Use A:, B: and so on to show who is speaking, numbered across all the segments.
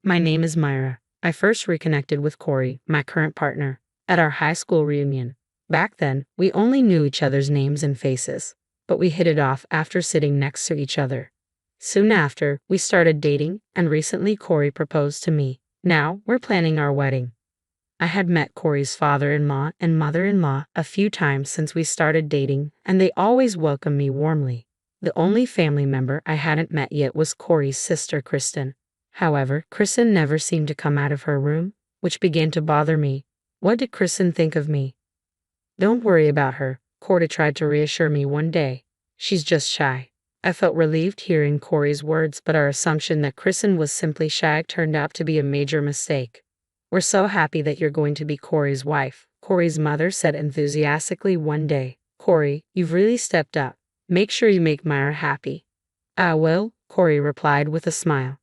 A: my name is Myra. I first reconnected with Corey, my current partner, at our high school reunion. Back then, we only knew each other's names and faces, but we hit it off after sitting next to each other. Soon after, we started dating, and recently Corey proposed to me. Now, we're planning our wedding. I had met Corey's father-in-law and mother-in-law a few times since we started dating, and they always welcomed me warmly. The only family member I hadn't met yet was Corey's sister, Kristen. However, Kristen never seemed to come out of her room, which began to bother me. What did Kristen think of me? Don't worry about her, Corey tried to reassure me one day. She's just shy. I felt relieved hearing Corey's words, but our assumption that Kristen was simply shy turned out to be a major mistake. We're so happy that you're going to be Corey's wife, Corey's mother said enthusiastically one day. Corey, you've really stepped up. Make sure you make Myra happy. I will, Corey replied with a smile.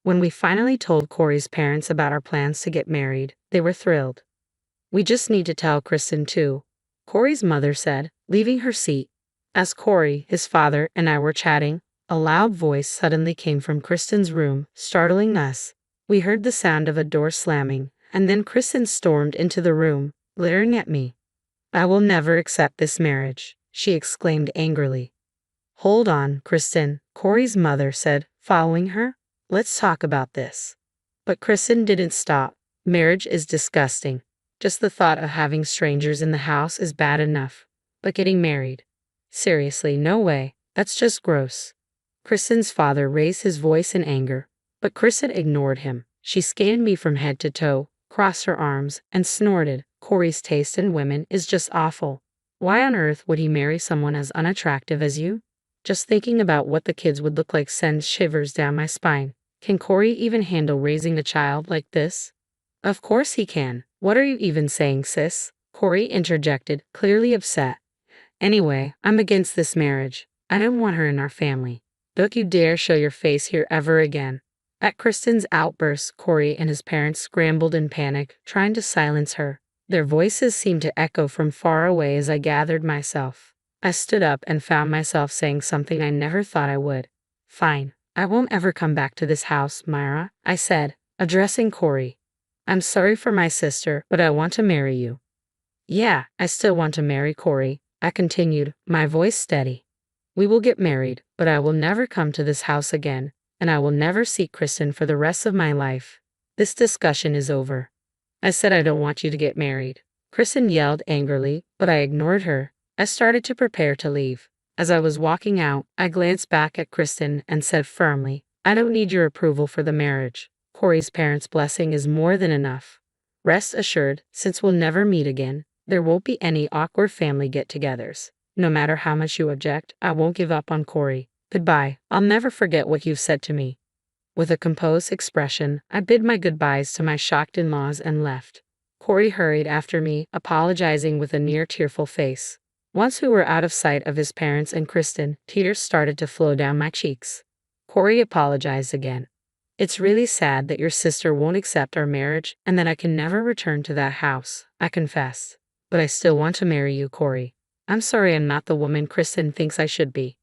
A: When we finally told Corey's parents about our plans to get married, they were thrilled. We just need to tell Kristen too, Corey's mother said, leaving her seat. As Corey, his father, and I were chatting, a loud voice suddenly came from Kristen's room, startling us. We heard the sound of a door slamming, and then Kristen stormed into the room, glaring at me. I will never accept this marriage, she exclaimed angrily. Hold on, Kristen, Corey's mother said, following her. Let's talk about this. But Kristen didn't stop. Marriage is disgusting. Just the thought of having strangers in the house is bad enough. But getting married? Seriously, no way. That's just gross. Kristen's father raised his voice in anger, but Kristen ignored him. She scanned me from head to toe, crossed her arms, and snorted. Corey's taste in women is just awful. Why on earth would he marry someone as unattractive as you? Just thinking about what the kids would look like sends shivers down my spine. Can Corey even handle raising a child like this? Of course he can. What are you even saying, sis? Corey interjected, clearly upset. Anyway, I'm against this marriage. I don't want her in our family. Don't you dare show your face here ever again. At Kristen's outburst, Corey and his parents scrambled in panic, trying to silence her. Their voices seemed to echo from far away as I gathered myself. I stood up and found myself saying something I never thought I would. Fine, I won't ever come back to this house, Myra, I said, addressing Corey. I'm sorry for my sister, but I want to marry you. Yeah, I still want to marry Corey, I continued, my voice steady. We will get married, but I will never come to this house again, and I will never see Kristen for the rest of my life. This discussion is over. I said I don't want you to get married. Kristen yelled angrily, but I ignored her. I started to prepare to leave. As I was walking out, I glanced back at Kristen and said firmly, I don't need your approval for the marriage. Corey's parents' blessing is more than enough. Rest assured, since we'll never meet again, there won't be any awkward family get-togethers. No matter how much you object, I won't give up on Corey. Goodbye. I'll never forget what you've said to me. With a composed expression, I bid my goodbyes to my shocked in-laws and left. Corey hurried after me, apologizing with a near-tearful face. Once we were out of sight of his parents and Kristen, tears started to flow down my cheeks. Corey apologized again. It's really sad that your sister won't accept our marriage and that I can never return to that house, I confessed. But I still want to marry you, Corey. I'm sorry I'm not the woman Kristen thinks I should be.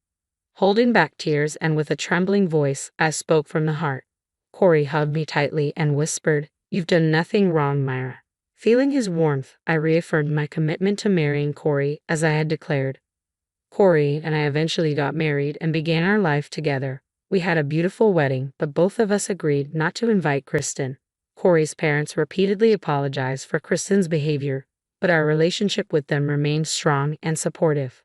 A: Holding back tears and with a trembling voice, I spoke from the heart. Corey hugged me tightly and whispered, You've done nothing wrong, Myra. Feeling his warmth, I reaffirmed my commitment to marrying Corey as I had declared. Corey and I eventually got married and began our life together. We had a beautiful wedding, but both of us agreed not to invite Kristen. Corey's parents repeatedly apologized for Kristen's behavior, but our relationship with them remained strong and supportive.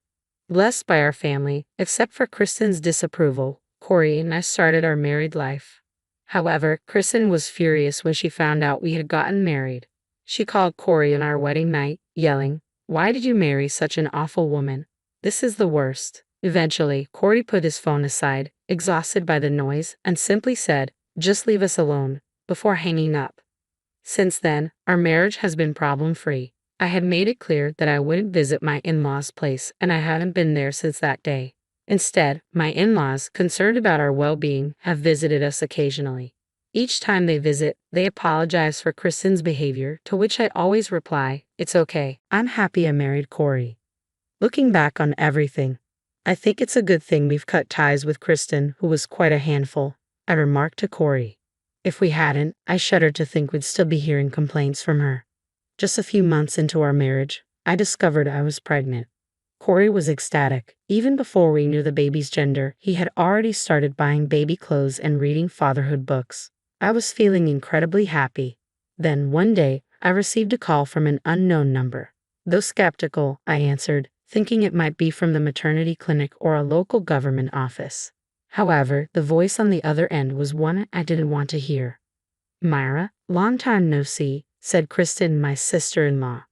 A: Blessed by our family, except for Kristen's disapproval, Corey and I started our married life. However, Kristen was furious when she found out we had gotten married. She called Corey on our wedding night, yelling, Why did you marry such an awful woman? This is the worst. Eventually, Corey put his phone aside, exhausted by the noise, and simply said, Just leave us alone, before hanging up. Since then, our marriage has been problem-free. I had made it clear that I wouldn't visit my in-laws' place, and I hadn't been there since that day. Instead, my in-laws, concerned about our well-being, have visited us occasionally. Each time they visit, they apologize for Kristen's behavior, to which I always reply, It's okay, I'm happy I married Corey. Looking back on everything, I think it's a good thing we've cut ties with Kristen, who was quite a handful, I remarked to Corey. If we hadn't, I shuddered to think we'd still be hearing complaints from her. Just a few months into our marriage, I discovered I was pregnant. Corey was ecstatic. Even before we knew the baby's gender, he had already started buying baby clothes and reading fatherhood books. I was feeling incredibly happy. Then, one day, I received a call from an unknown number. Though skeptical, I answered, thinking it might be from the maternity clinic or a local government office. However, the voice on the other end was one I didn't want to hear. "Myra, long time no see," said Kristen, my sister-in-law.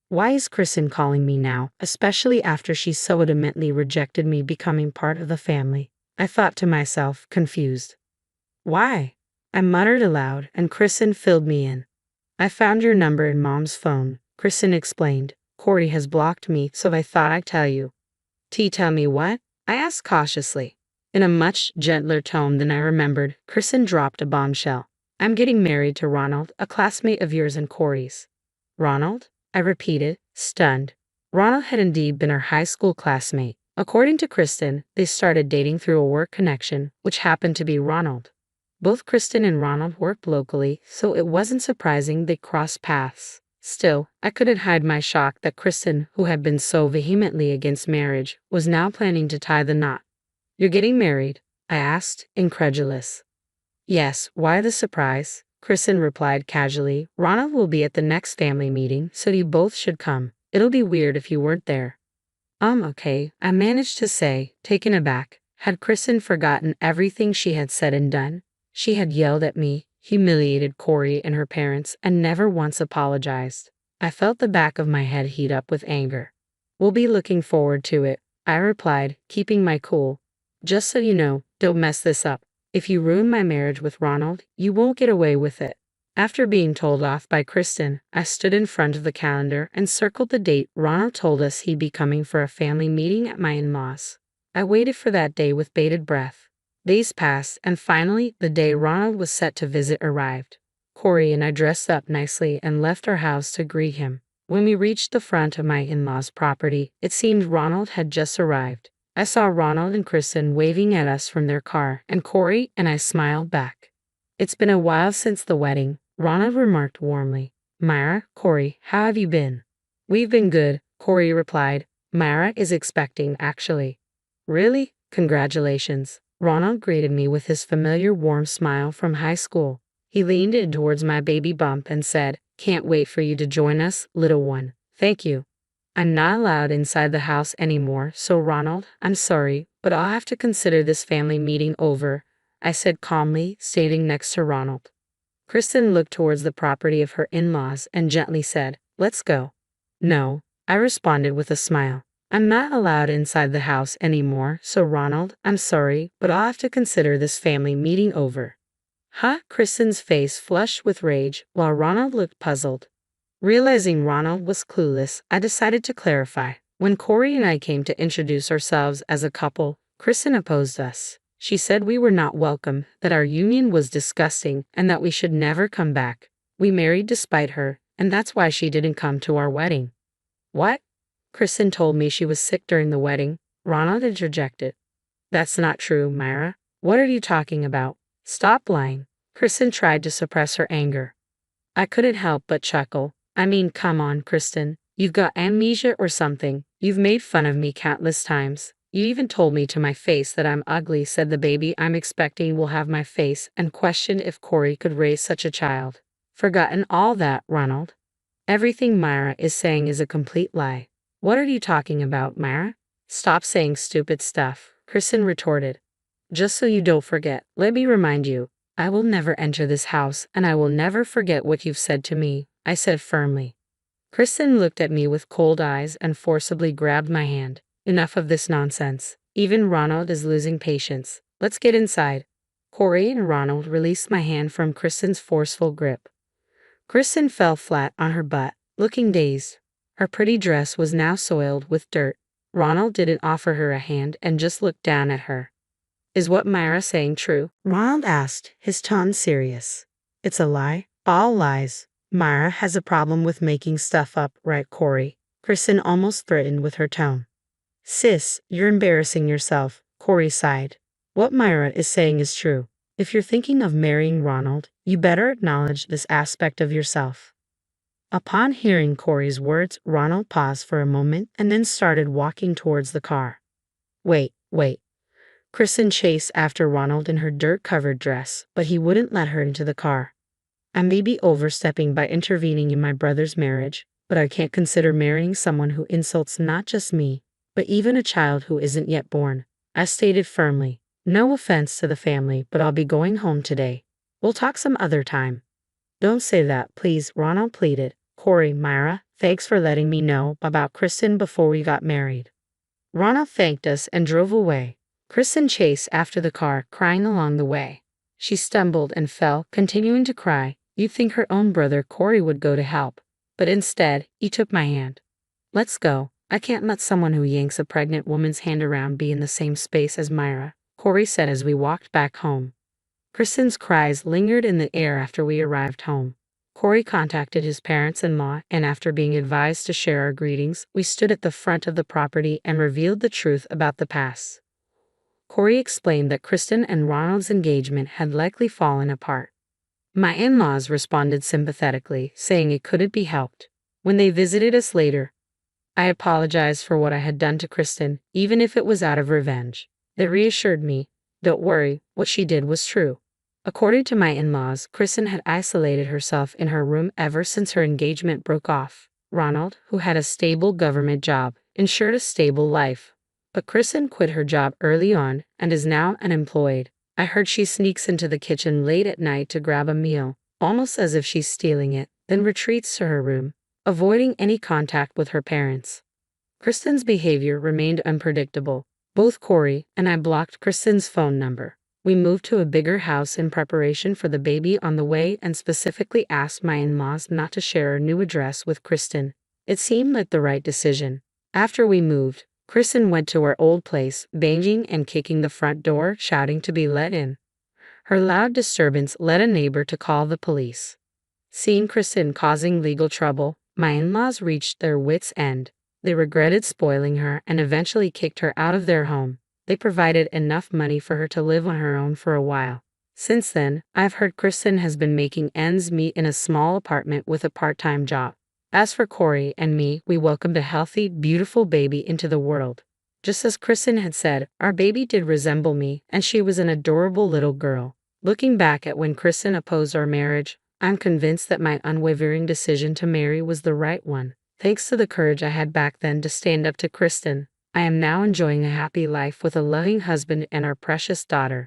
A: Why is Kristen calling me now, especially after she so adamantly rejected me becoming part of the family? I thought to myself, confused. Why? I muttered aloud, and Kristen filled me in. "I found your number in Mom's phone," Kristen explained. "Corey has blocked me, so I thought I'd tell you." Tell me what?" I asked cautiously. In a much gentler tone than I remembered, Kristen dropped a bombshell. "I'm getting married to Ronald, a classmate of yours and Corey's." "Ronald?" I repeated, stunned. Ronald had indeed been our high school classmate. According to Kristen, they started dating through a work connection, which happened to be Ronald. Both Kristen and Ronald worked locally, so it wasn't surprising they crossed paths. Still, I couldn't hide my shock that Kristen, who had been so vehemently against marriage, was now planning to tie the knot. "You're getting married?" I asked, incredulous. "Yes, why the surprise?" Kristen replied casually. "Ronald will be at the next family meeting, so you both should come. It'll be weird if you weren't there." Okay, I managed to say, taken aback. Had Kristen forgotten everything she had said and done? She had yelled at me, humiliated Corey and her parents, and never once apologized. I felt the back of my head heat up with anger. "We'll be looking forward to it," I replied, keeping my cool. "Just so you know, don't mess this up. If you ruin my marriage with Ronald, you won't get away with it." After being told off by Kristen, I stood in front of the calendar and circled the date Ronald told us he'd be coming for a family meeting at my in-laws. I waited for that day with bated breath. Days passed, and finally, the day Ronald was set to visit arrived. Corey and I dressed up nicely and left our house to greet him. When we reached the front of my in-laws' property, it seemed Ronald had just arrived. I saw Ronald and Kristen waving at us from their car, and Corey and I smiled back. "It's been a while since the wedding," Ronald remarked warmly. "Myra, Corey, how have you been?" "We've been good," Corey replied. "Myra is expecting, actually." "Really? Congratulations." Ronald greeted me with his familiar warm smile from high school. He leaned in towards my baby bump and said, "Can't wait for you to join us, little one." "Thank you." "I'm not allowed inside the house anymore, so Ronald, I'm sorry, but I'll have to consider this family meeting over," I said calmly, standing next to Ronald. Kristen looked towards the property of her in-laws and gently said, "Let's go." "No," I responded with a smile. "I'm not allowed inside the house anymore, so Ronald, I'm sorry, but I'll have to consider this family meeting over." "Huh?" Kristen's face flushed with rage, while Ronald looked puzzled. Realizing Ronald was clueless, I decided to clarify. When Corey and I came to introduce ourselves as a couple, Kristen opposed us. She said we were not welcome, that our union was disgusting, and that we should never come back. We married despite her, and that's why she didn't come to our wedding. "What?" Kristen told me she was sick during the wedding. Ronald interjected. "That's not true, Myra. What are you talking about? Stop lying." Kristen tried to suppress her anger. I couldn't help but chuckle. "I mean, come on, Kristen. You've got amnesia or something. You've made fun of me countless times. You even told me to my face that I'm ugly, said the baby I'm expecting will have my face, and questioned if Corey could raise such a child. Forgotten all that, Ronald. Everything Myra is saying is a complete lie." "What are you talking about, Myra?" "Stop saying stupid stuff," Kristen retorted. "Just so you don't forget, let me remind you, I will never enter this house, and I will never forget what you've said to me," I said firmly. Kristen looked at me with cold eyes and forcibly grabbed my hand. "Enough of this nonsense. Even Ronald is losing patience. Let's get inside." Corey and Ronald released my hand from Kristen's forceful grip. Kristen fell flat on her butt, looking dazed. Her pretty dress was now soiled with dirt. Ronald didn't offer her a hand and just looked down at her. "Is what Myra saying true?" Ronald asked, his tone serious. "It's a lie. All lies. Myra has a problem with making stuff up, right, Corey?" Kristen almost threatened with her tone. "Sis, you're embarrassing yourself," Corey sighed. "What Myra is saying is true. If you're thinking of marrying Ronald, you better acknowledge this aspect of yourself. Upon hearing Corey's words, Ronald paused for a moment and then started walking towards the car. Wait. Kristen chased after Ronald in her dirt-covered dress, but he wouldn't let her into the car. I may be overstepping by intervening in my brother's marriage, but I can't consider marrying someone who insults not just me, but even a child who isn't yet born, I stated firmly. No offense to the family, but I'll be going home today. We'll talk some other time. Don't say that, please, Ronald pleaded. Corey, Myra, thanks for letting me know about Kristen before we got married. Ronald thanked us and drove away. Kristen chased after the car, crying along the way. She stumbled and fell, continuing to cry. You'd think her own brother Corey would go to help, but instead, he took my hand. Let's go. I can't let someone who yanks a pregnant woman's hand around be in the same space as Myra, Corey said as we walked back home. Kristen's cries lingered in the air after we arrived home. Corey contacted his parents-in-law, and after being advised to share our greetings, we stood at the front of the property and revealed the truth about the past. Corey explained that Kristen and Ronald's engagement had likely fallen apart. My in-laws responded sympathetically, saying it couldn't be helped. When they visited us later, I apologized for what I had done to Kristen, even if it was out of revenge. They reassured me, don't worry, what she did was true. According to my in-laws, Kristen had isolated herself in her room ever since her engagement broke off. Ronald, who had a stable government job, ensured a stable life. But Kristen quit her job early on and is now unemployed. I heard she sneaks into the kitchen late at night to grab a meal, almost as if she's stealing it, then retreats to her room, avoiding any contact with her parents. Kristen's behavior remained unpredictable. Both Corey and I blocked Kristen's phone number. We moved to a bigger house in preparation for the baby on the way and specifically asked my in-laws not to share our new address with Kristen. It seemed like the right decision. After we moved, Kristen went to our old place, banging and kicking the front door, shouting to be let in. Her loud disturbance led a neighbor to call the police. Seeing Kristen causing legal trouble, my in-laws reached their wits' end. They regretted spoiling her and eventually kicked her out of their home. They provided enough money for her to live on her own for a while. Since then, I've heard Kristen has been making ends meet in a small apartment with a part-time job. As for Corey and me, we welcomed a healthy, beautiful baby into the world. Just as Kristen had said, our baby did resemble me, and she was an adorable little girl. Looking back at when Kristen opposed our marriage, I'm convinced that my unwavering decision to marry was the right one. Thanks to the courage I had back then to stand up to Kristen, I am now enjoying a happy life with a loving husband and our precious daughter.